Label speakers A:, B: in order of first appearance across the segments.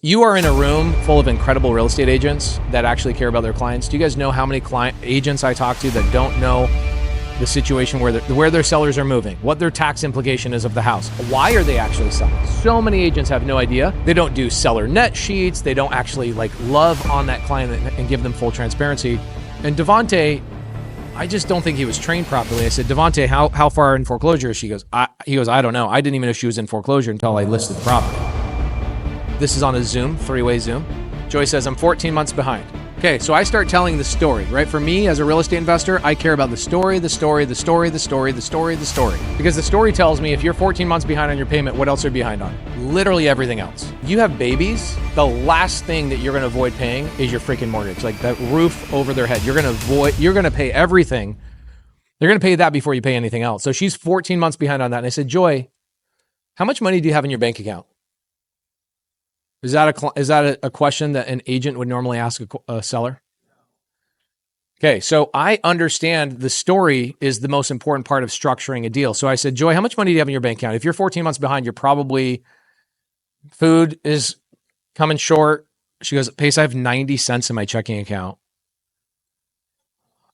A: You are in a room full of incredible real estate agents that actually care about their clients. Do you guys know how many agents I talk to that don't know the situation where their sellers are moving, what their tax implication is of the house? Why are they actually selling? So many agents have no idea. They don't do seller net sheets. They don't actually love on that client and give them full transparency. And Devontae, I just don't think he was trained properly. I said, Devontae, how far in foreclosure? He goes, I don't know. I didn't even know she was in foreclosure until I listed the property. This is on a Zoom, three-way Zoom. Joy says, I'm 14 months behind. Okay, so I start telling the story, right? For me, as a real estate investor, I care about the story. Because the story tells me if you're 14 months behind on your payment, what else are you behind on? Literally everything else. You have babies, the last thing that you're gonna avoid paying is your freaking mortgage, like that roof over their head. You're gonna pay everything. They're gonna pay that before you pay anything else. So she's 14 months behind on that. And I said, Joy, how much money do you have in your bank account? Is that a question that an agent would normally ask a seller? Okay, so I understand the story is the most important part of structuring a deal. So I said, Joy, how much money do you have in your bank account? If you're 14 months behind, you're probably, food is coming short. She goes, Pace, I have 90 cents in my checking account.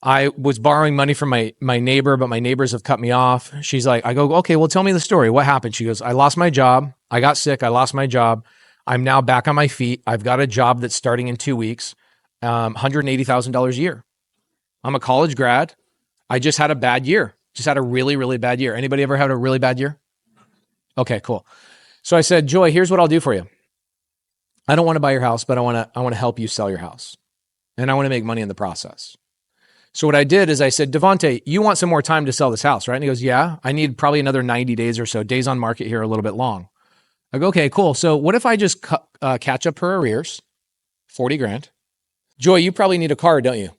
A: I was borrowing money from my neighbor, but my neighbors have cut me off. She's like, I go, okay, well, tell me the story. What happened? She goes, I lost my job. I got sick. I lost my job. I'm now back on my feet. I've got a job that's starting in 2 weeks, $180,000 a year. I'm a college grad. I just had a bad year. Just had a really, really bad year. Anybody ever had a really bad year? Okay, cool. So I said, Joy, here's what I'll do for you. I don't want to buy your house, but I want to help you sell your house. And I want to make money in the process. So what I did is I said, Devontae, you want some more time to sell this house, right? And he goes, yeah, I need probably another 90 days or so. Days on market here are a little bit long. I go, okay, cool. So what if I just catch up her arrears, 40 grand. Joy, you probably need a car, don't you?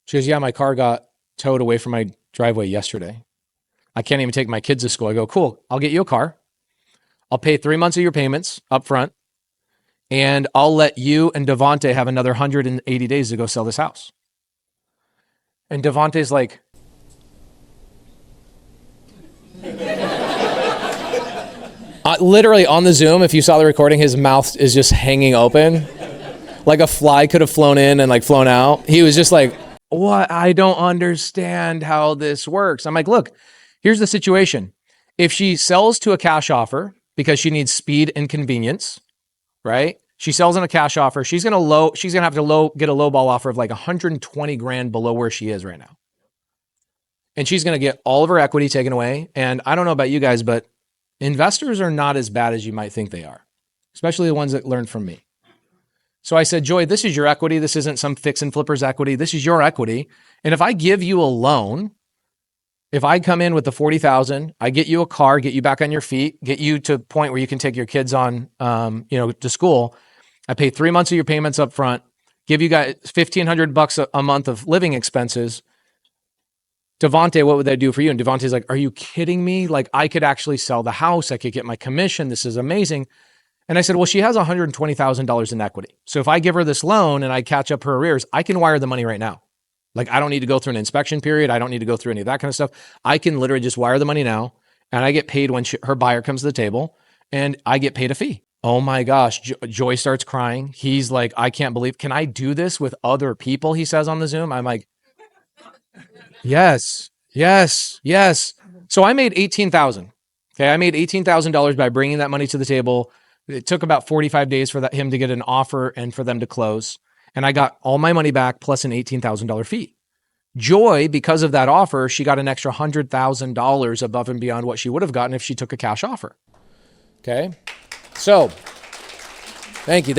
A: She goes, yeah, my car got towed away from my driveway yesterday. I can't even take my kids to school. I go, cool, I'll get you a car. I'll pay 3 months of your payments up front, and I'll let you and Devontae have another 180 days to go sell this house. And Devontae's like, literally on the Zoom, if you saw the recording, his mouth is just hanging open. Like a fly could have flown in and flown out. He was just like, what? I don't understand how this works. I'm like, look, here's the situation. If she sells to a cash offer because she needs speed and convenience, right? She sells on a cash offer. She's going to have to get a low ball offer of 120 grand below where she is right now. And she's going to get all of her equity taken away. And I don't know about you guys, but investors are not as bad as you might think they are, especially the ones that learn from me. So I said, Joy, this is your equity. This isn't some fix and flippers equity. This is your equity. And if I give you a loan, if I come in with the 40,000, I get you a car, get you back on your feet, get you to a point where you can take your kids on, to school. I pay 3 months of your payments up front, give you guys $1,500 a month of living expenses. Devontae, what would that do for you? And Devontae's like, are you kidding me? I could actually sell the house. I could get my commission. This is amazing. And I said, well, she has $120,000 in equity. So if I give her this loan and I catch up her arrears, I can wire the money right now. I don't need to go through an inspection period. I don't need to go through any of that kind of stuff. I can literally just wire the money now, and I get paid when her buyer comes to the table, and I get paid a fee. Oh my gosh, Joy starts crying. He's like, I can't believe, can I do this with other people? He says on the Zoom. I'm like, yes. So I made $18,000. Okay, I made $18,000 by bringing that money to the table. It took about 45 days for him to get an offer and for them to close. And I got all my money back plus an $18,000 fee. Joy, because of that offer, she got an extra $100,000 above and beyond what she would have gotten if she took a cash offer. Okay, so thank you.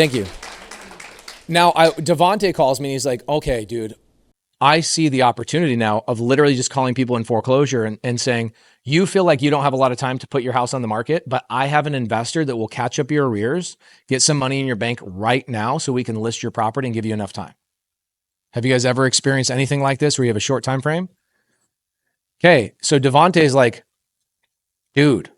A: Now, Devontae calls me and he's like, okay, dude, I see the opportunity now of literally just calling people in foreclosure and saying, you feel like you don't have a lot of time to put your house on the market, but I have an investor that will catch up your arrears, get some money in your bank right now so we can list your property and give you enough time. Have you guys ever experienced anything like this where you have a short time frame? Okay, so Devontae's like, dude,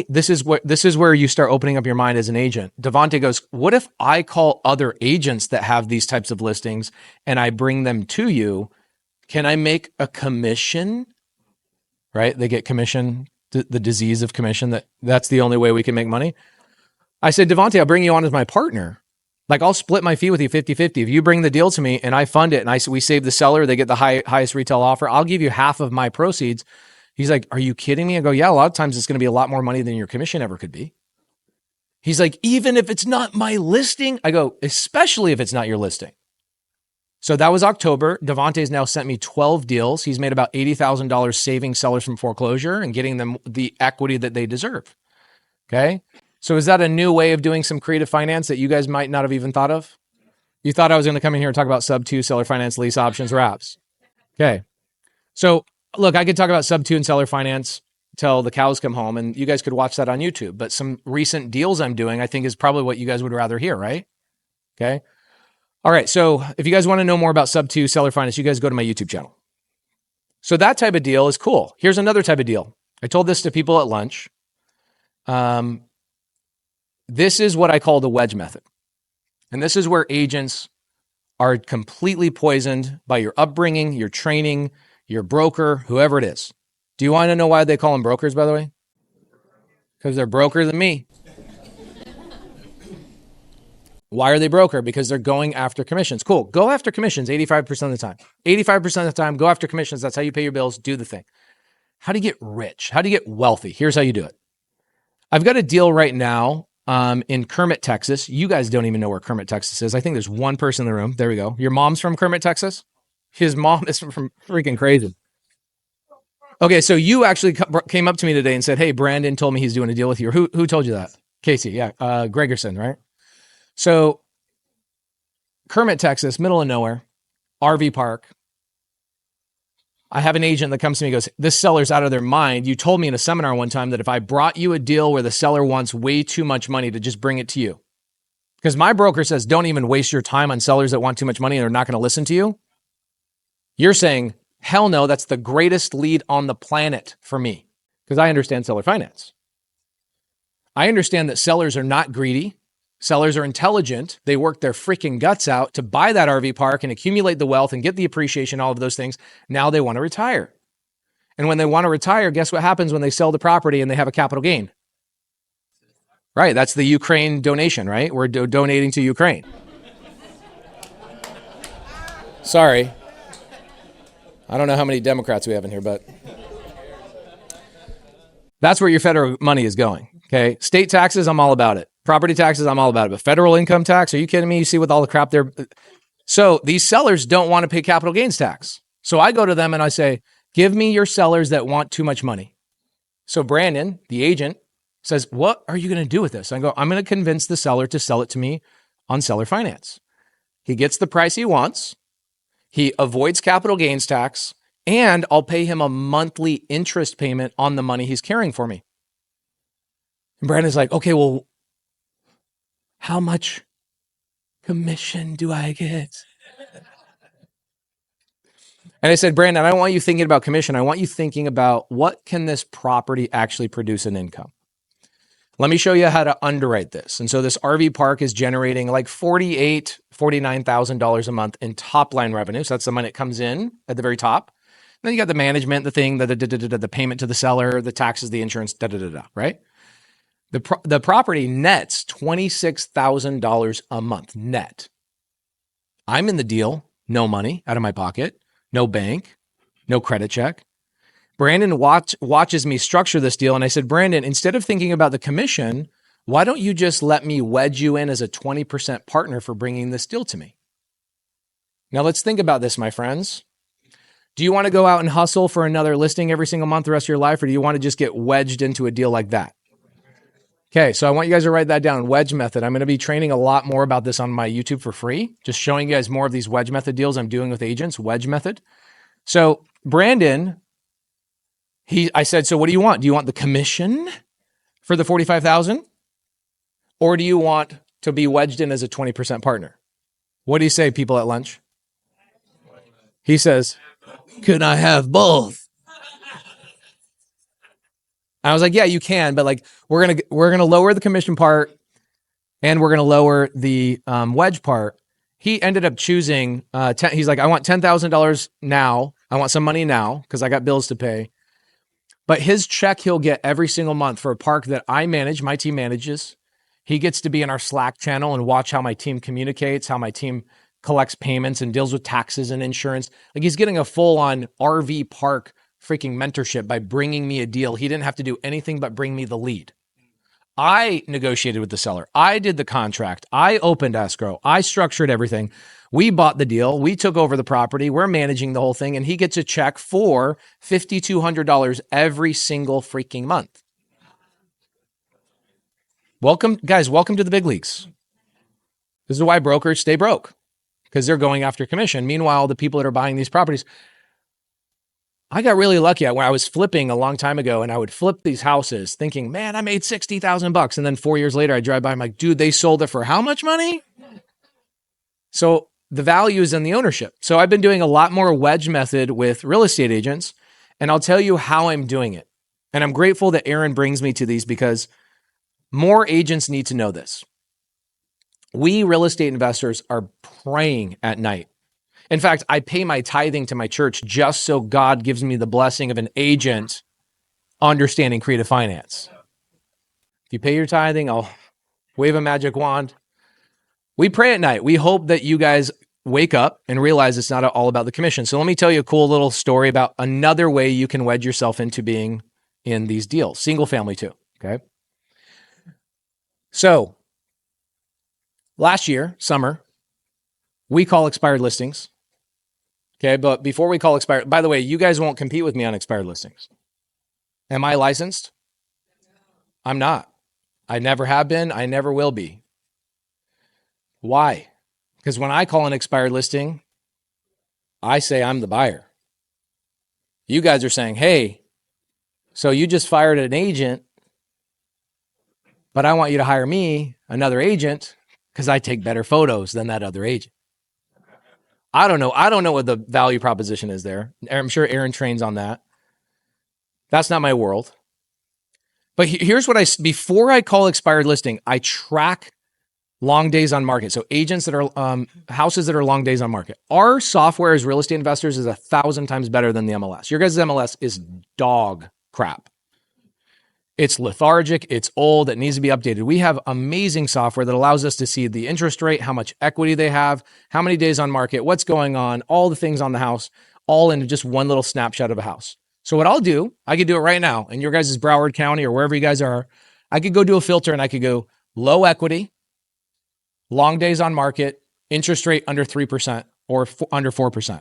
A: this is where you start opening up your mind as an agent. Devontae goes, what if I call other agents that have these types of listings and I bring them to you? Can I make a commission? Right? They get commission, the disease of commission, that's the only way we can make money. I said, Devontae, I'll bring you on as my partner. Like, I'll split my fee with you 50-50. If you bring the deal to me and I fund it and we save the seller, they get the highest retail offer, I'll give you half of my proceeds. He's like, are you kidding me? I go, yeah, a lot of times it's going to be a lot more money than your commission ever could be. He's like, even if it's not my listing? I go, especially if it's not your listing. So that was October. Devontae's now sent me 12 deals. He's made about $80,000 saving sellers from foreclosure and getting them the equity that they deserve. Okay. So is that a new way of doing some creative finance that you guys might not have even thought of? You thought I was going to come in here and talk about sub 2 seller finance, lease options, wraps. Okay. So look, I could talk about sub 2 and seller finance till the cows come home, and you guys could watch that on YouTube. But some recent deals I'm doing, I think, is probably what you guys would rather hear, right? Okay. All right. So if you guys want to know more about sub 2 seller finance, you guys go to my YouTube channel. So that type of deal is cool. Here's another type of deal. I told this to people at lunch. This is what I call the wedge method. And this is where agents are completely poisoned by your upbringing, your training, your broker, whoever it is. Do you want to know why they call them brokers, by the way? Because they're broker than me. Why are they broker? Because they're going after commissions. Cool. Go after commissions 85% of the time. 85% of the time, go after commissions. That's how you pay your bills. Do the thing. How do you get rich? How do you get wealthy? Here's how you do it. I've got a deal right now in Kermit, Texas. You guys don't even know where Kermit, Texas is. I think there's one person in the room. There we go. Your mom's from Kermit, Texas? His mom is from freaking crazy. Okay, so you actually came up to me today and said, hey, Brandon told me he's doing a deal with you. Who told you that? Casey, yeah. Gregerson, right? So Kermit, Texas, middle of nowhere, RV park. I have an agent that comes to me and goes, this seller's out of their mind. You told me in a seminar one time that if I brought you a deal where the seller wants way too much money, to just bring it to you. Because my broker says, don't even waste your time on sellers that want too much money and are not going to listen to you. You're saying, hell no, that's the greatest lead on the planet for me. Because I understand seller finance. I understand that sellers are not greedy. Sellers are intelligent. They work their freaking guts out to buy that RV park and accumulate the wealth and get the appreciation, all of those things. Now they want to retire. And when they want to retire, guess what happens when they sell the property and they have a capital gain? Right. That's the Ukraine donation, right? We're donating to Ukraine. Sorry. I don't know how many Democrats we have in here, but that's where your federal money is going. Okay. State taxes, I'm all about it. Property taxes, I'm all about it. But federal income tax, are you kidding me? You see with all the crap there. So these sellers don't want to pay capital gains tax. So I go to them and I say, give me your sellers that want too much money. So Brandon, the agent, says, what are you going to do with this? I go, I'm going to convince the seller to sell it to me on seller finance. He gets the price he wants. He avoids capital gains tax, and I'll pay him a monthly interest payment on the money he's carrying for me. And Brandon's like, okay, well, how much commission do I get? And I said, Brandon, I don't want you thinking about commission. I want you thinking about what can this property actually produce in income? Let me show you how to underwrite this. And so this RV park is generating like $48,000, $49,000 a month in top line revenue. So that's the money that comes in at the very top. And then you got the management, the thing, the payment to the seller, the taxes, the insurance, right? The property nets $26,000 a month net. I'm in the deal, no money out of my pocket, no bank, no credit check. Brandon watches me structure this deal. And I said, Brandon, instead of thinking about the commission, why don't you just let me wedge you in as a 20% partner for bringing this deal to me? Now let's think about this, my friends. Do you want to go out and hustle for another listing every single month the rest of your life, or do you want to just get wedged into a deal like that? Okay, so I want you guys to write that down, wedge method. I'm going to be training a lot more about this on my YouTube for free, just showing you guys more of these wedge method deals I'm doing with agents, wedge method. So Brandon, I said, so what do you want? Do you want the commission for the $45,000? Or do you want to be wedged in as a 20% partner? What do you say, people at lunch? He says, can I have both? I was like, yeah, you can, but like we're gonna lower the commission part and we're gonna lower the wedge part. He ended up choosing. He's like, I want $10,000 now. I want some money now because I got bills to pay. But his check he'll get every single month for a park that I manage, my team manages. He gets to be in our Slack channel and watch how my team communicates, how my team collects payments and deals with taxes and insurance. Like he's getting a full on RV park freaking mentorship by bringing me a deal. He didn't have to do anything but bring me the lead. I negotiated with the seller. I did the contract. I opened escrow. I structured everything. We bought the deal. We took over the property. We're managing the whole thing. And he gets a check for $5,200 every single freaking month. Welcome, guys. Welcome to the big leagues. This is why brokers stay broke, because they're going after commission. Meanwhile, the people that are buying these properties, I got really lucky when I was flipping a long time ago, and I would flip these houses thinking, man, I made $60,000. And then 4 years later, I drive by, I'm like, dude, they sold it for how much money? So the value is in the ownership. So I've been doing a lot more wedge method with real estate agents, and I'll tell you how I'm doing it. And I'm grateful that Aaron brings me to these because more agents need to know this. We real estate investors are praying at night. In fact, I pay my tithing to my church just so God gives me the blessing of an agent understanding creative finance. If you pay your tithing, I'll wave a magic wand. We pray at night. We hope that you guys wake up and realize it's not all about the commission. So let me tell you a cool little story about another way you can wedge yourself into being in these deals. Single family too, okay? So last year, summer, we call expired listings. Okay, but before we call expired, by the way, you guys won't compete with me on expired listings. Am I licensed? I'm not. I never have been. I never will be. Why? Because when I call an expired listing, I say I'm the buyer. You guys are saying, hey, so you just fired an agent, but I want you to hire me, another agent, because I take better photos than that other agent. I don't know. I don't know what the value proposition is there. I'm sure Aaron trains on that. That's not my world. But here's what before I call expired listing, I track long days on market. So agents that are, houses that are long days on market. Our software as real estate investors is 1,000 times better than the MLS. Your guys' MLS is dog crap. It's lethargic, it's old, it needs to be updated. We have amazing software that allows us to see the interest rate, how much equity they have, how many days on market, what's going on, all the things on the house, all in just one little snapshot of a house. So what I'll do, I could do it right now in your guys' Broward County or wherever you guys are. I could go do a filter and I could go low equity, long days on market, interest rate under 3% or under 4%.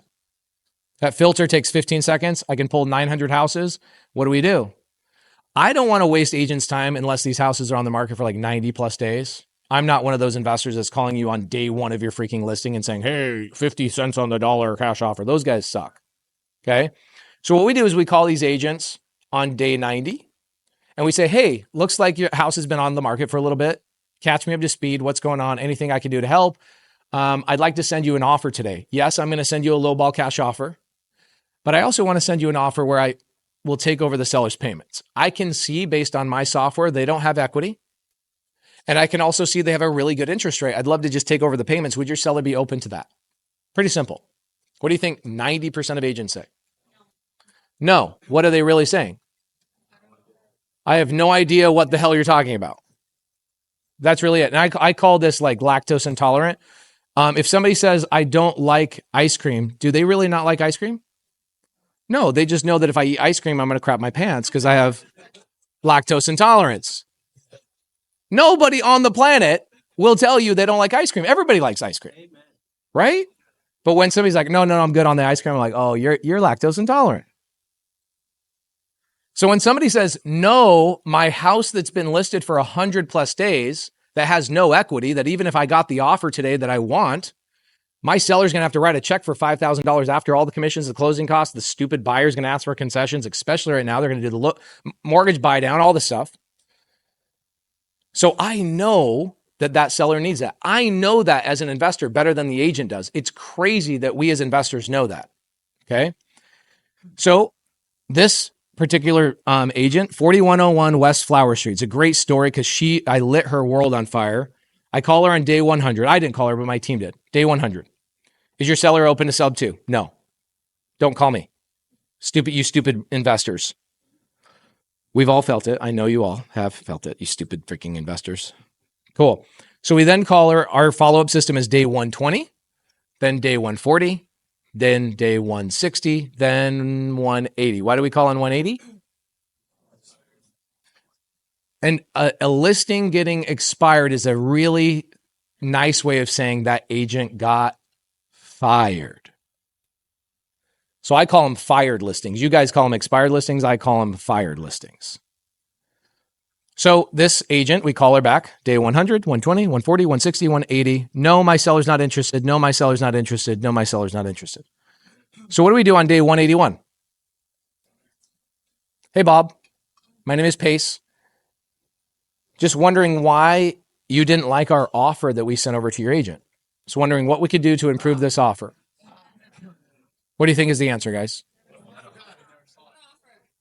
A: That filter takes 15 seconds. I can pull 900 houses. What do? I don't want to waste agents' time unless these houses are on the market for like 90 plus days. I'm not one of those investors that's calling you on day one of your freaking listing and saying, hey, 50 cents on the dollar cash offer. Those guys suck. Okay. So what we do is we call these agents on day 90 and we say, hey, looks like your house has been on the market for a little bit. Catch me up to speed. What's going on? Anything I can do to help? I'd like to send you an offer today. Yes, I'm going to send you a lowball cash offer, but I also want to send you an offer where I will take over the seller's payments. I can see based on my software, they don't have equity. And I can also see they have a really good interest rate. I'd love to just take over the payments. Would your seller be open to that? Pretty simple. What do you think 90% of agents say? No. What are they really saying? I have no idea what the hell you're talking about. That's really it. And I call this like lactose intolerant. If somebody says, I don't like ice cream, do they really not like ice cream? No, they just know that if I eat ice cream, I'm going to crap my pants because I have lactose intolerance. Nobody on the planet will tell you they don't like ice cream. Everybody likes ice cream, right? But when somebody's like, no, I'm good on the ice cream, I'm like, oh, you're lactose intolerant. So when somebody says, no, my house that's been listed for 100 plus days that has no equity, that even if I got the offer today that I want, my seller's going to have to write a check for $5,000 after all the commissions, the closing costs, the stupid buyer's going to ask for concessions, especially right now. They're going to do the mortgage buy down, all this stuff. So I know that seller needs that. I know that as an investor better than the agent does. It's crazy that we as investors know that. Okay. So this particular agent, 4101 West Flower Street. It's a great story because I lit her world on fire. I call her on day 100. I didn't call her, but my team did. Day 100. Is your seller open to sub 2? No. Don't call me. You stupid investors. We've all felt it. I know you all have felt it, you stupid freaking investors. Cool. So we then call her, our follow-up system is day 120, then day 140, then day 160, then 180. Why do we call on 180? And a listing getting expired is a really nice way of saying that agent got fired. So I call them fired listings. You guys call them expired listings. I call them fired listings. So this agent, we call her back day 100, 120, 140, 160, 180. No, my seller's not interested. No, my seller's not interested. No, my seller's not interested. So what do we do on day 181? Hey, Bob, my name is Pace. Just wondering why you didn't like our offer that we sent over to your agent. Just wondering what we could do to improve this offer. What do you think is the answer, guys?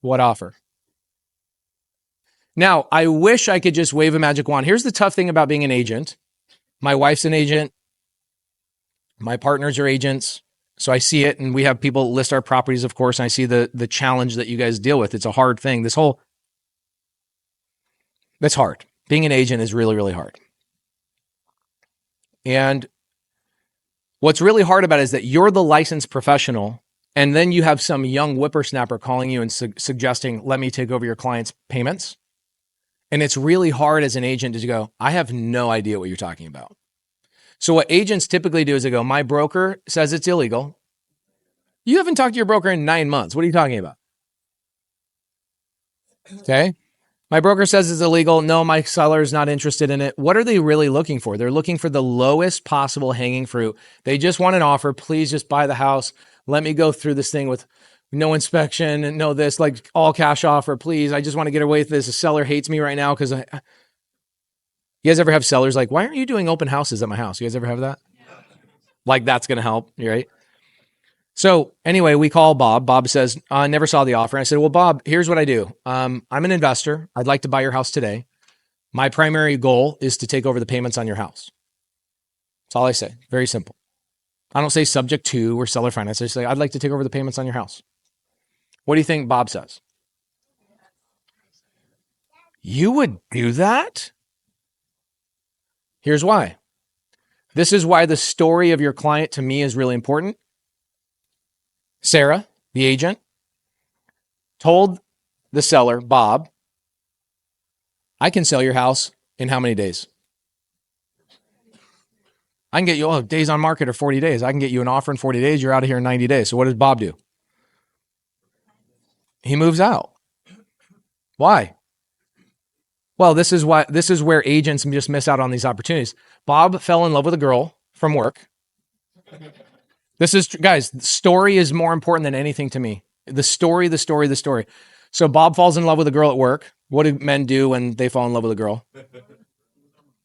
A: What offer? Now, I wish I could just wave a magic wand. Here's the tough thing about being an agent. My wife's an agent. My partners are agents. So I see it, and we have people list our properties, of course, and I see the challenge that you guys deal with. It's a hard thing. That's hard. Being an agent is really, really hard. And what's really hard about it is that you're the licensed professional, and then you have some young whippersnapper calling you and suggesting, let me take over your client's payments. And it's really hard as an agent to go, I have no idea what you're talking about. So what agents typically do is they go, my broker says it's illegal. You haven't talked to your broker in 9 months. What are you talking about? Okay. My broker says it's illegal. No, my seller is not interested in it. What are they really looking for? They're looking for the lowest possible hanging fruit. They just want an offer. Please just buy the house. Let me go through this thing with no inspection and no this, like all cash offer. Please, I just want to get away with this. The seller hates me right now because you guys ever have sellers like, why aren't you doing open houses at my house? You guys ever have that? Yeah. Like that's going to help, right? So anyway, we call Bob. Bob says, I never saw the offer. I said, well, Bob, here's what I do. I'm an investor. I'd like to buy your house today. My primary goal is to take over the payments on your house. That's all I say. Very simple. I don't say subject to or seller finance. I say, I'd like to take over the payments on your house. What do you think Bob says? You would do that? Here's why. This is why the story of your client to me is really important. Sarah, the agent, told the seller, Bob, I can sell your house in how many days? I can get you, days on market are 40 days. I can get you an offer in 40 days. You're out of here in 90 days. So what does Bob do? He moves out. Why? Well, this is where agents just miss out on these opportunities. Bob fell in love with a girl from work. This is, guys, the story is more important than anything to me. The story. So Bob falls in love with a girl at work. What do men do when they fall in love with a girl?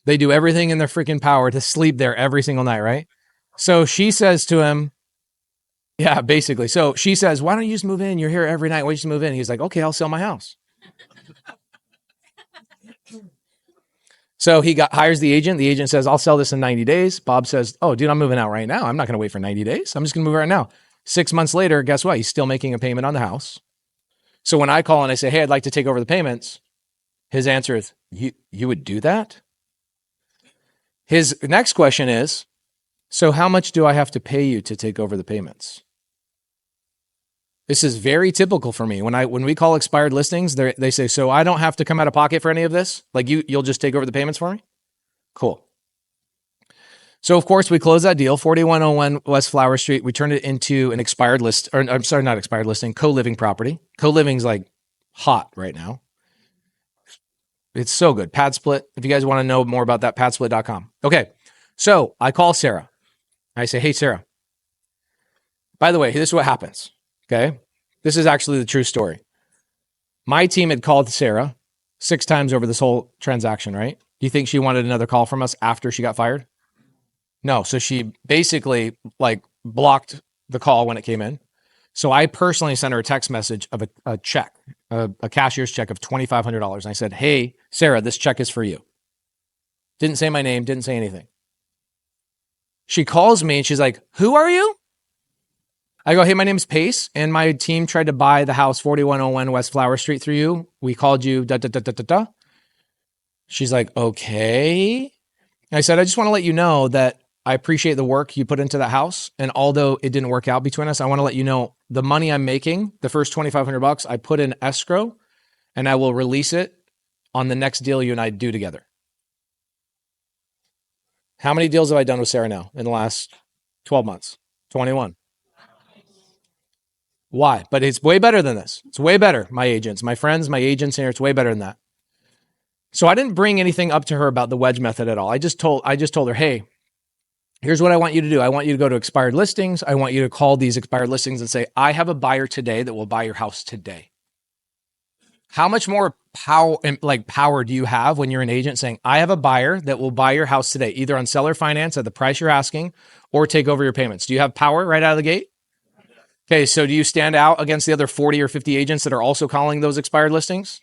A: They do everything in their freaking power to sleep there every single night, right? So she says to him, yeah, basically. So she says, why don't you just move in? You're here every night. Why don't you just move in? He's like, okay, I'll sell my house. So he hires the agent. The agent says, I'll sell this in 90 days. Bob says, oh, dude, I'm moving out right now. I'm not going to wait for 90 days. I'm just going to move right now. 6 months later, guess what? He's still making a payment on the house. So when I call and I say, hey, I'd like to take over the payments, his answer is, you would do that? His next question is, so how much do I have to pay you to take over the payments? This is very typical for me. When we call expired listings, they say, so I don't have to come out of pocket for any of this? Like you'll just take over the payments for me? Cool. So of course we closed that deal, 4101 West Flower Street. We turned it into an expired list, or I'm sorry, not expired listing, co-living property. Co-living's like hot right now. It's so good. Pad Split. If you guys want to know more about that, padsplit.com. Okay. So I call Sarah. I say, hey, Sarah, by the way, this is what happens. Okay. This is actually the true story. My team had called Sarah 6 times over this whole transaction, right? Do you think she wanted another call from us after she got fired? No. So she basically like blocked the call when it came in. So I personally sent her a text message of a check, a cashier's check of $2,500. And I said, hey, Sarah, this check is for you. Didn't say my name, didn't say anything. She calls me and she's like, who are you? I go, hey, my name's Pace, and my team tried to buy the house 4101 West Flower Street through you. We called you, da, da, da, da, da, da. She's like, okay. I said, I just want to let you know that I appreciate the work you put into that house. And although it didn't work out between us, I want to let you know the money I'm making, the first $2,500, I put in escrow and I will release it on the next deal you and I do together. How many deals have I done with Sarah now in the last 12 months? 21. Why? But it's way better than this. It's way better. My agents, my friends, my agents here, it's way better than that. So I didn't bring anything up to her about the wedge method at all. I just told her, hey, here's what I want you to do. I want you to go to expired listings. I want you to call these expired listings and say, I have a buyer today that will buy your house today. How much more power do you have when you're an agent saying, I have a buyer that will buy your house today, either on seller finance at the price you're asking or take over your payments? Do you have power right out of the gate? Okay, so do you stand out against the other 40 or 50 agents that are also calling those expired listings?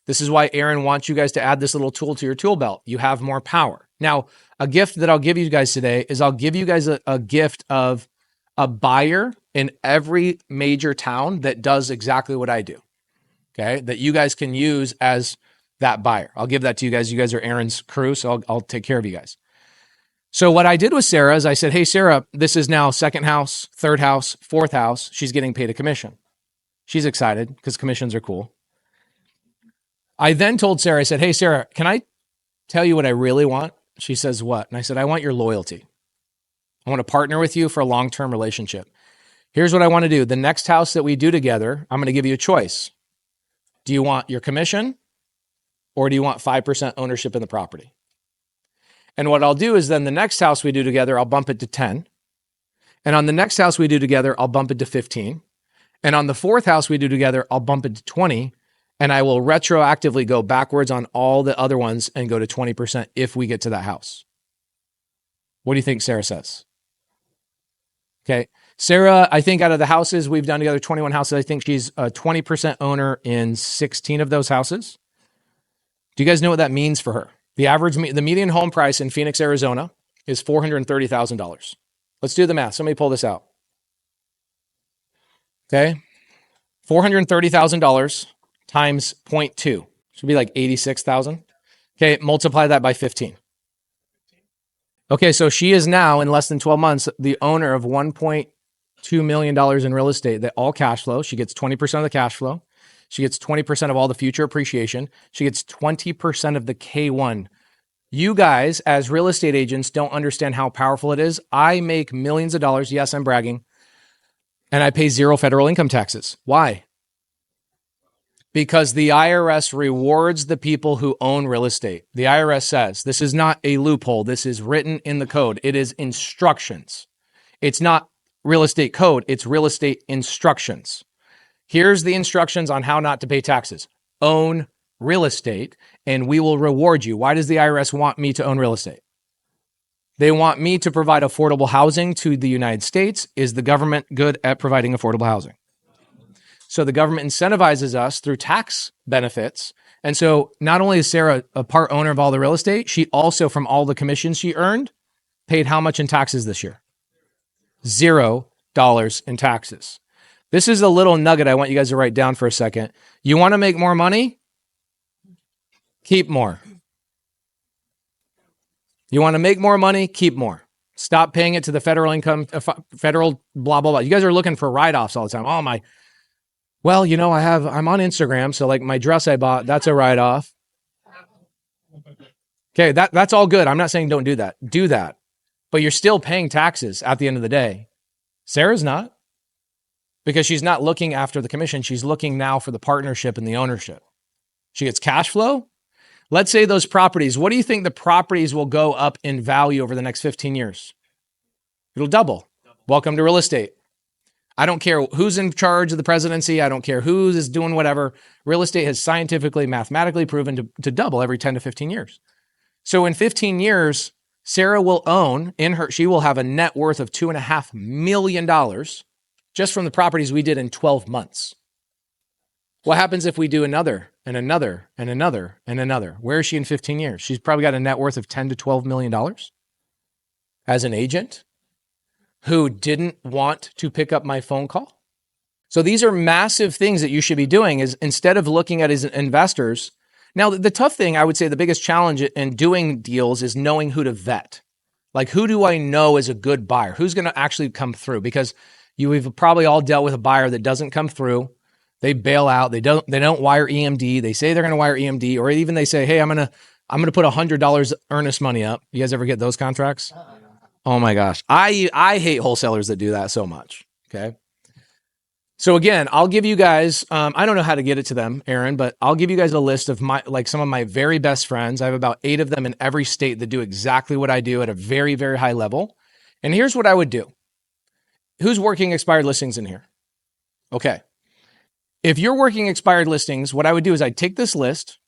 A: This is why Aaron wants you guys to add this little tool to your tool belt. You have more power. Now, a gift that I'll give you guys today is I'll give you guys a gift of a buyer in every major town that does exactly what I do, okay, that you guys can use as that buyer. I'll give that to you guys. You guys are Aaron's crew, so I'll take care of you guys. So what I did with Sarah is I said, hey, Sarah, this is now second house, third house, fourth house. She's getting paid a commission. She's excited because commissions are cool. I then told Sarah, I said, hey, Sarah, can I tell you what I really want? She says, what? And I said, I want your loyalty. I want to partner with you for a long-term relationship. Here's what I want to do. The next house that we do together, I'm going to give you a choice. Do you want your commission or do you want 5% ownership in the property? And what I'll do is then the next house we do together, I'll bump it to 10. And on the next house we do together, I'll bump it to 15. And on the fourth house we do together, I'll bump it to 20. And I will retroactively go backwards on all the other ones and go to 20% if we get to that house. What do you think Sarah says? Okay. Sarah, I think out of the houses we've done together, 21 houses, I think she's a 20% owner in 16 of those houses. Do you guys know what that means for her? The median home price in Phoenix, Arizona is $430,000. Let's do the math. Somebody pull this out. Okay. $430,000 times 0.2 should be like 86,000. Okay. Multiply that by 15. Okay. So she is now in less than 12 months, the owner of $1.2 million in real estate that all cash flow. She gets 20% of the cash flow. She gets 20% of all the future appreciation. She gets 20% of the K1. You guys, as real estate agents, don't understand how powerful it is. I make millions of dollars. Yes, I'm bragging. And I pay zero federal income taxes. Why? Because the IRS rewards the people who own real estate. The IRS says, this is not a loophole. This is written in the code. It is instructions. It's not real estate code. It's real estate instructions. Here's the instructions on how not to pay taxes. Own real estate, and we will reward you. Why does the IRS want me to own real estate? They want me to provide affordable housing to the United States. Is the government good at providing affordable housing? So the government incentivizes us through tax benefits. And so not only is Sarah a part owner of all the real estate, she also, from all the commissions she earned, paid how much in taxes this year? $0 in taxes. This is a little nugget I want you guys to write down for a second. You want to make more money? Keep more. You want to make more money? Keep more. Stop paying it to the federal income, federal blah, blah, blah. You guys are looking for write-offs all the time. Oh, well, I'm on Instagram. So like my dress I bought, that's a write-off. Okay, that's all good. I'm not saying don't do that. Do that. But you're still paying taxes at the end of the day. Sarah's not. Because she's not looking after the commission. She's looking now for the partnership and the ownership. She gets cash flow. Let's say those properties, what do you think the properties will go up in value over the next 15 years? It'll double. Welcome to real estate. I don't care who's in charge of the presidency. I don't care who is doing whatever. Real estate has scientifically, mathematically proven to double every 10 to 15 years. So in 15 years, Sarah will own she will have a net worth of $2.5 million just from the properties we did in 12 months. What happens if we do another and another and another and another? Where is she in 15 years? She's probably got a net worth of $10 to $12 million as an agent who didn't want to pick up my phone call. So these are massive things that you should be doing is instead of looking at as investors, Now, the tough thing, I would say the biggest challenge in doing deals is knowing who to vet. Like, who do I know is a good buyer? Who's going to actually come through? Because we've probably all dealt with a buyer that doesn't come through. They bail out. They don't wire EMD. They say they're going to wire EMD, or even they say, hey, I'm going to put $100 earnest money up. You guys ever get those contracts? Oh my gosh. I hate wholesalers that do that so much. Okay. So again, I'll give you guys, I don't know how to get it to them, Aaron, but I'll give you guys a list of some of my very best friends. I have about 8 of them in every state that do exactly what I do at a very, very high level. And here's what I would do. Who's working expired listings in here? Okay. If you're working expired listings, what I would do is I'd take this list,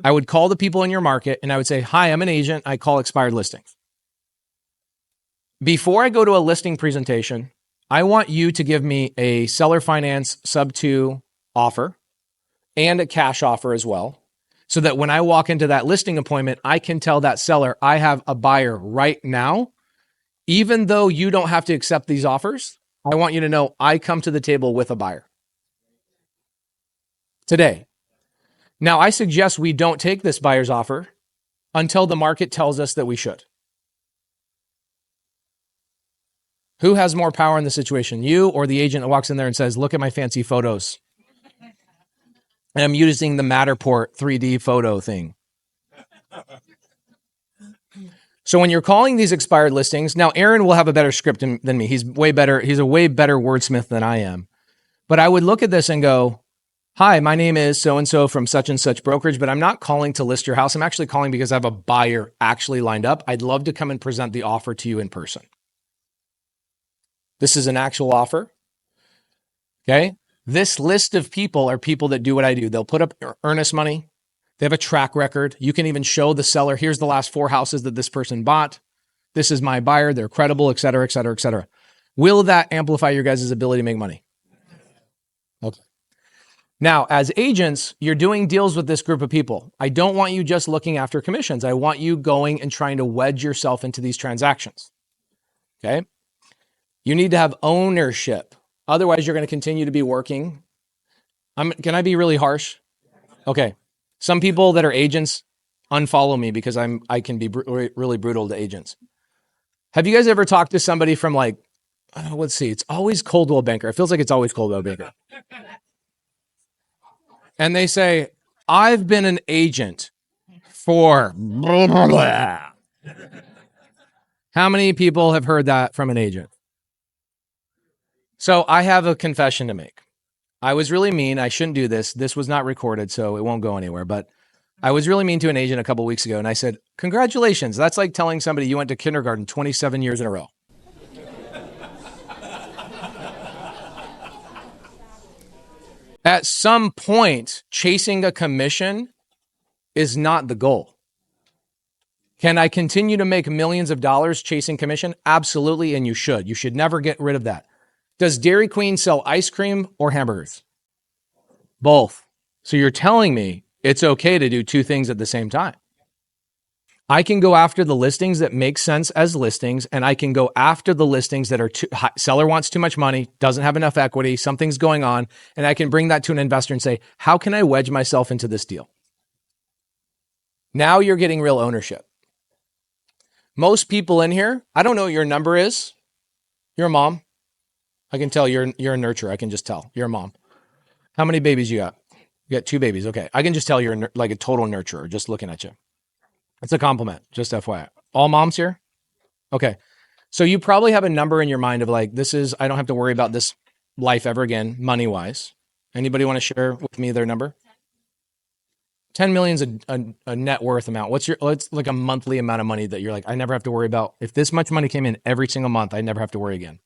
A: I would call the people in your market, and I would say, hi, I'm an agent. I call expired listings. Before I go to a listing presentation, I want you to give me a seller finance sub 2 offer and a cash offer as well, so that when I walk into that listing appointment, I can tell that seller I have a buyer right now. Even though you don't have to accept these offers, I want you to know I come to the table with a buyer today. Now, I suggest we don't take this buyer's offer until the market tells us that we should. Who has more power in the situation, you or the agent that walks in there and says, look at my fancy photos? And I'm using the Matterport 3D photo thing. So when you're calling these expired listings, now Aaron will have a better script than me. He's a way better wordsmith than I am. But I would look at this and go, hi, my name is so-and-so from such and such brokerage, but I'm not calling to list your house. I'm actually calling because I have a buyer actually lined up. I'd love to come and present the offer to you in person. This is an actual offer. Okay. This list of people are people that do what I do. They'll put up earnest money. They have a track record. You can even show the seller, here's the last 4 houses that this person bought. This is my buyer. They're credible, et cetera, et cetera, et cetera. Will that amplify your guys' ability to make money? Okay. Now, as agents, you're doing deals with this group of people. I don't want you just looking after commissions. I want you going and trying to wedge yourself into these transactions. Okay. You need to have ownership. Otherwise, you're going to continue to be working. Can I be really harsh? Okay. Some people that are agents unfollow me because I can be really brutal to agents. Have you guys ever talked to somebody from let's see, it's always Coldwell Banker. It feels like it's always Coldwell Banker. And they say, I've been an agent for blah, blah, blah. How many people have heard that from an agent? So I have a confession to make. I was really mean. I shouldn't do this. This was not recorded, so it won't go anywhere. But I was really mean to an agent a couple of weeks ago, and I said, congratulations. That's like telling somebody you went to kindergarten 27 years in a row. At some point, chasing a commission is not the goal. Can I continue to make millions of dollars chasing commission? Absolutely, and you should. You should never get rid of that. Does Dairy Queen sell ice cream or hamburgers? Both. So you're telling me it's okay to do 2 things at the same time. I can go after the listings that make sense as listings, and I can go after the listings that are seller wants too much money, doesn't have enough equity, something's going on, and I can bring that to an investor and say, how can I wedge myself into this deal? Now you're getting real ownership. Most people in here, I don't know what your number is. You're a mom. I can tell you're a nurturer. I can just tell you're a mom. How many babies you got? You got 2 babies. Okay. I can just tell you're like a total nurturer just looking at you. It's a compliment, just FYI. All moms here? Okay. So you probably have a number in your mind of I don't have to worry about this life ever again, money-wise. Anybody want to share with me their number? 10 million is a net worth amount. What's like a monthly amount of money that you're like, I never have to worry about. If this much money came in every single month, I never have to worry again.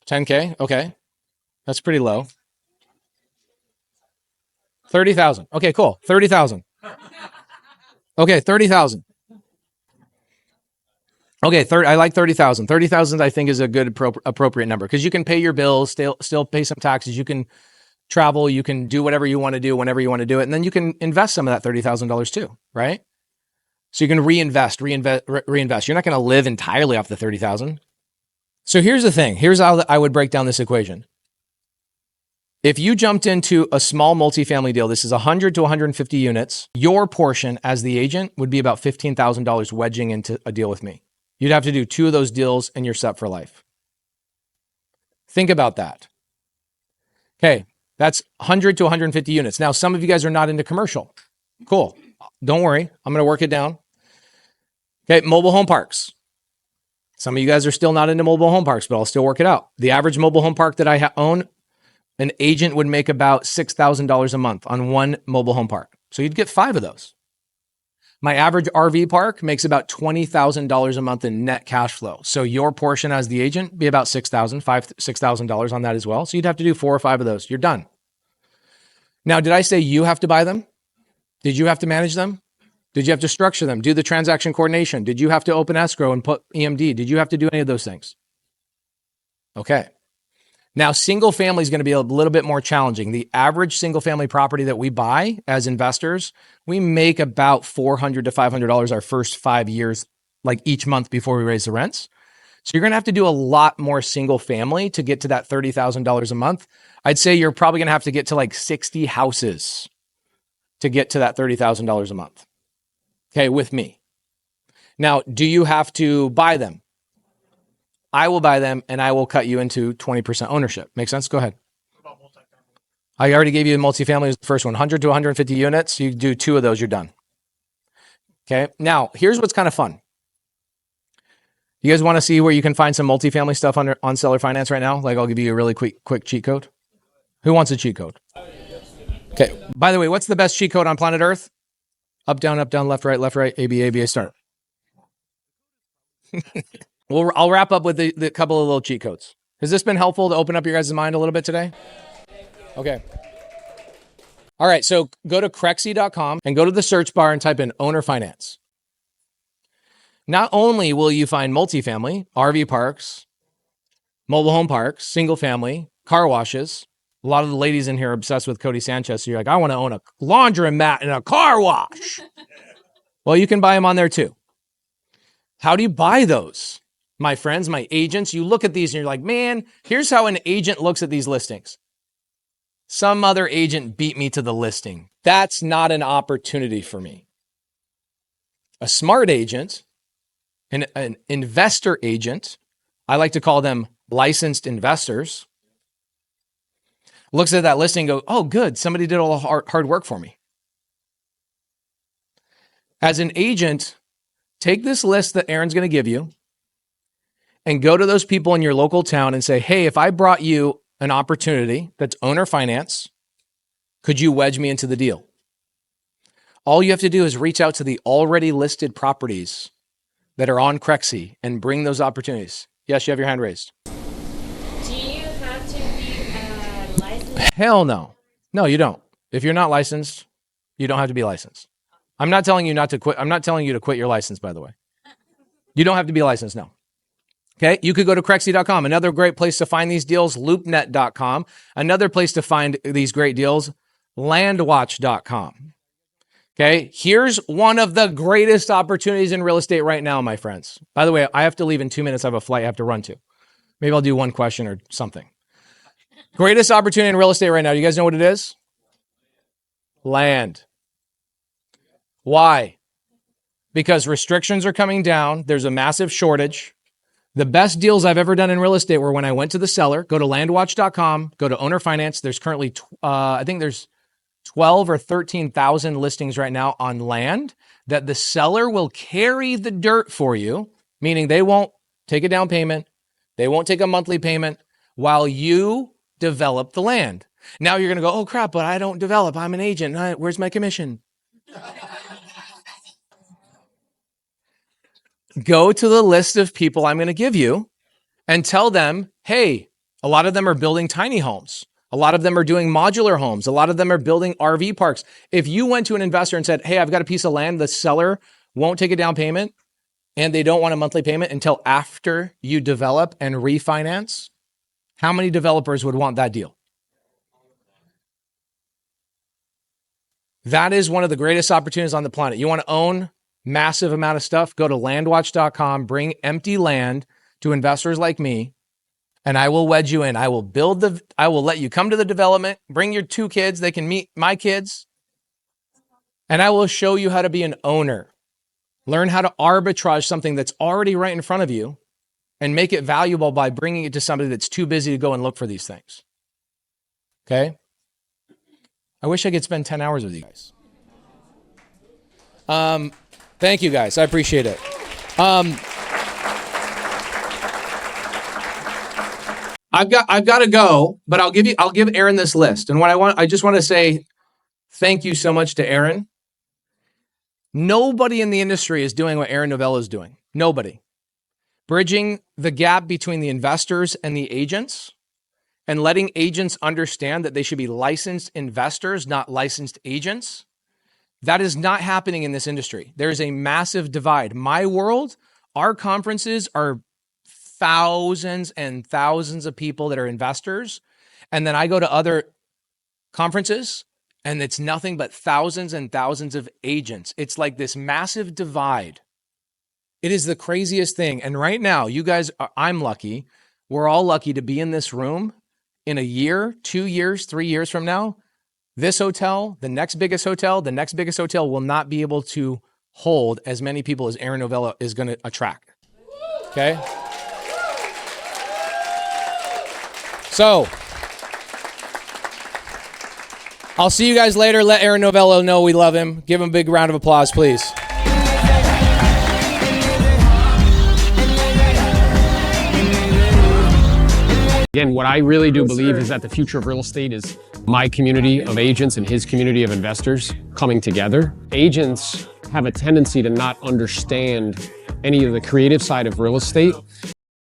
A: 10K? Okay. That's pretty low. 30,000. Okay, cool. 30,000. Okay, 30,000. Okay, I like 30,000. 30,000 I think is a good appropriate number because you can pay your bills, still pay some taxes, you can travel, you can do whatever you want to do whenever you want to do it, and then you can invest some of that $30,000 too, right? So you can reinvest. You're not going to live entirely off the 30,000. So here's the thing. Here's how I would break down this equation. If you jumped into a small multifamily deal, this is 100 to 150 units, your portion as the agent would be about $15,000 wedging into a deal with me. You'd have to do 2 of those deals and you're set for life. Think about that. Okay, that's 100 to 150 units. Now, some of you guys are not into commercial. Cool. Don't worry. I'm going to work it down. Okay, mobile home parks. Some of you guys are still not into mobile home parks, but I'll still work it out. The average mobile home park that I own, an agent would make about $6,000 a month on one mobile home park. So you'd get 5 of those. My average RV park makes about $20,000 a month in net cash flow. So your portion as the agent be about $6,000 on that as well. So you'd have to do 4 or 5 of those. You're done. Now, did I say you have to buy them? Did you have to manage them? Did you have to structure them? Do the transaction coordination? Did you have to open escrow and put EMD? Did you have to do any of those things? Okay. Now, single family is going to be a little bit more challenging. The average single family property that we buy as investors, we make about $400 to $500 our first 5 years, like each month before we raise the rents. So you're going to have to do a lot more single family to get to that $30,000 a month. I'd say you're probably going to have to get to like 60 houses to get to that $30,000 a month. Okay, with me. Now, do you have to buy them? I will buy them and I will cut you into 20% ownership. Make sense? Go ahead. I already gave you multifamily as the first one, 100 to 150 units. You do 2 of those, you're done. Okay. Now, here's what's kind of fun. You guys want to see where you can find some multifamily stuff on seller finance right now? Like I'll give you a really quick cheat code. Who wants a cheat code? Okay. By the way, what's the best cheat code on planet Earth? Up, down, left, right, ABA, start. I'll wrap up with the couple of little cheat codes. Has this been helpful to open up your guys' mind a little bit today? Okay. All right, so go to Crexy.com and go to the search bar and type in owner finance. Not only will you find multifamily, RV parks, mobile home parks, single family, car washes. A lot of the ladies in here are obsessed with Cody Sanchez. So you're like, I want to own a laundromat and a car wash. Well, you can buy them on there too. How do you buy those? My friends, my agents, you look at these and you're like, man, here's how an agent looks at these listings. Some other agent beat me to the listing. That's not an opportunity for me. A smart agent, an investor agent, I like to call them licensed investors, looks at that listing and goes, oh, good, somebody did all the hard work for me. As an agent, take this list that Aaron's going to give you and go to those people in your local town and say, hey, if I brought you an opportunity that's owner finance, could you wedge me into the deal? All you have to do is reach out to the already listed properties that are on Crexy and bring those opportunities. Yes, you have your hand raised.
B: Do you have to be licensed?
A: Hell no. No, you don't. If you're not licensed, you don't have to be licensed. I'm not telling you not to quit. I'm not telling you to quit your license, by the way. You don't have to be licensed, no. Okay, you could go to Crexy.com. Another great place to find these deals, LoopNet.com. Another place to find these great deals, Landwatch.com. Okay, here's one of the greatest opportunities in real estate right now, my friends. By the way, I have to leave in 2 minutes. I have a flight I have to run to. Maybe I'll do one question or something. Greatest opportunity in real estate right now. You guys know what it is? Land. Why? Because restrictions are coming down. There's a massive shortage. The best deals I've ever done in real estate were when I went to the seller, go to landwatch.com, go to owner finance. There's currently, I think there's 12 or 13,000 listings right now on land that the seller will carry the dirt for you, meaning they won't take a down payment. They won't take a monthly payment while you develop the land. Now you're going to go, oh crap, but I don't develop. I'm an agent. Where's my commission? Go to the list of people I'm going to give you and tell them, hey, a lot of them are building tiny homes. A lot of them are doing modular homes. A lot of them are building RV parks. If you went to an investor and said, hey, I've got a piece of land, the seller won't take a down payment and they don't want a monthly payment until after you develop and refinance, how many developers would want that deal? That is one of the greatest opportunities on the planet. You want to own massive amount of stuff, go to landwatch.com, bring empty land to investors like me, and I will wedge you in. I will let you come to the development, bring your 2 kids, they can meet my kids, and I will show you how to be an owner. Learn how to arbitrage something that's already right in front of you and make it valuable by bringing it to somebody that's too busy to go and look for these things. Okay? I wish I could spend 10 hours with you guys. Thank you guys. I appreciate it. I've got to go, but I'll give Aaron this list. And I just want to say thank you so much to Aaron. Nobody in the industry is doing what Aaron Novello is doing. Nobody. Bridging the gap between the investors and the agents, and letting agents understand that they should be licensed investors, not licensed agents. That is not happening in this industry. There is a massive divide. My world, our conferences are thousands and thousands of people that are investors. And then I go to other conferences and it's nothing but thousands and thousands of agents. It's like this massive divide. It is the craziest thing. And right now, you guys, I'm lucky. We're all lucky to be in this room in a year, 2 years, 3 years from now. This hotel, the next biggest hotel will not be able to hold as many people as Aaron Novello is going to attract. Okay? So, I'll see you guys later. Let Aaron Novello know we love him. Give him a big round of applause, please.
C: Again, what I really do believe is that the future of real estate is my community of agents and his community of investors coming together. Agents have a tendency to not understand any of the creative side of real estate.